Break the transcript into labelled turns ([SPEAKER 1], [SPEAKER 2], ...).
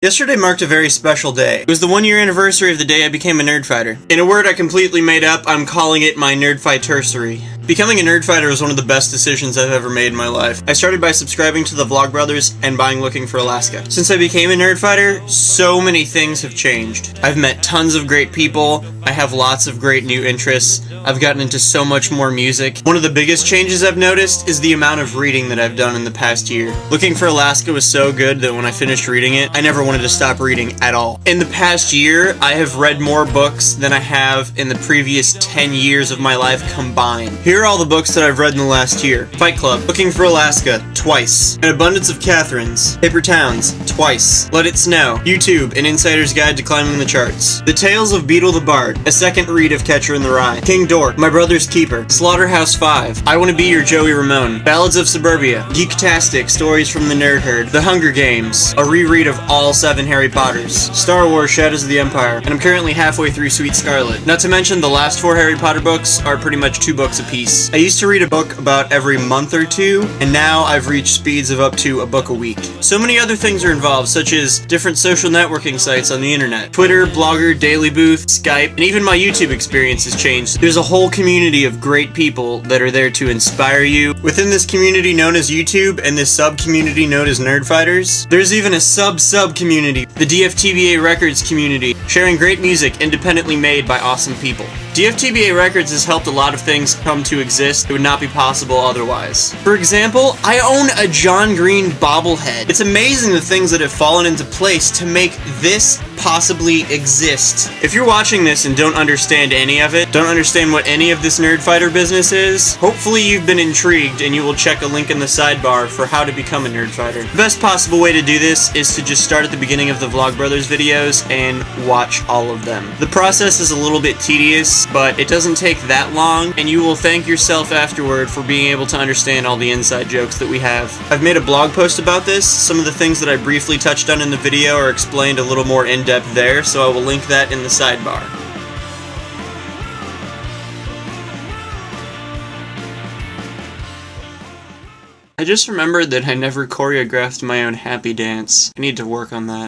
[SPEAKER 1] Yesterday marked a very special day. It was the 1-year anniversary of the day I became a nerdfighter. In a word I completely made up, I'm calling it my Nerdfightersary. Becoming a nerdfighter was one of the best decisions I've ever made in my life. I started by subscribing to the Vlogbrothers and buying Looking for Alaska. Since I became a nerdfighter, so many things have changed. I've met tons of great people, I have lots of great new interests, I've gotten into so much more music. One of the biggest changes I've noticed is the amount of reading that I've done in the past year. Looking for Alaska was so good that when I finished reading it, I never wanted to stop reading at all. In the past year, I have read more books than I have in the previous 10 years of my life combined. Here are all the books that I've read in the last year. Fight Club, Looking for Alaska, twice. An Abundance of Catherines, Paper Towns, twice. Let It Snow, YouTube, An Insider's Guide to Climbing the Charts. The Tales of Beetle the Bard, a second read of Catcher in the Rye. King Dork, My Brother's Keeper, Slaughterhouse 5, I Want to Be Your Joey Ramone, Ballads of Suburbia, Geektastic, Stories from the Nerd Herd, The Hunger Games, a reread of all 7 Harry Potters, Star Wars Shadows of the Empire, and I'm currently halfway through Sweet Scarlet. Not to mention the last 4 Harry Potter books are pretty much 2 books apiece. I used to read a book about every month or 2, and now I've reached speeds of up to a book a week. So many other things are involved, such as different social networking sites on the internet. Twitter, Blogger, Daily Booth, Skype, and even my YouTube experience has changed. There's a whole community of great people that are there to inspire you. Within this community known as YouTube and this sub-community known as Nerdfighters, there's even a sub-community, the DFTBA Records community, sharing great music independently made by awesome people. DFTBA Records has helped a lot of things come to exist that would not be possible otherwise. For example, I own a John Green bobblehead. It's amazing the things that have fallen into place to make this possibly exist. If you're watching this and don't understand any of it, don't understand what any of this Nerdfighter business is, hopefully you've been intrigued and you will check a link in the sidebar for how to become a Nerdfighter. The best possible way to do this is to just start at the beginning of the Vlogbrothers videos and watch all of them. The process is a little bit tedious, but it doesn't take that long, and you will thank yourself afterward for being able to understand all the inside jokes that we have. I've made a blog post about this. Some of the things that I briefly touched on in the video are explained a little more in-depth there, so I will link that in the sidebar. I just remembered that I never choreographed my own happy dance. I need to work on that.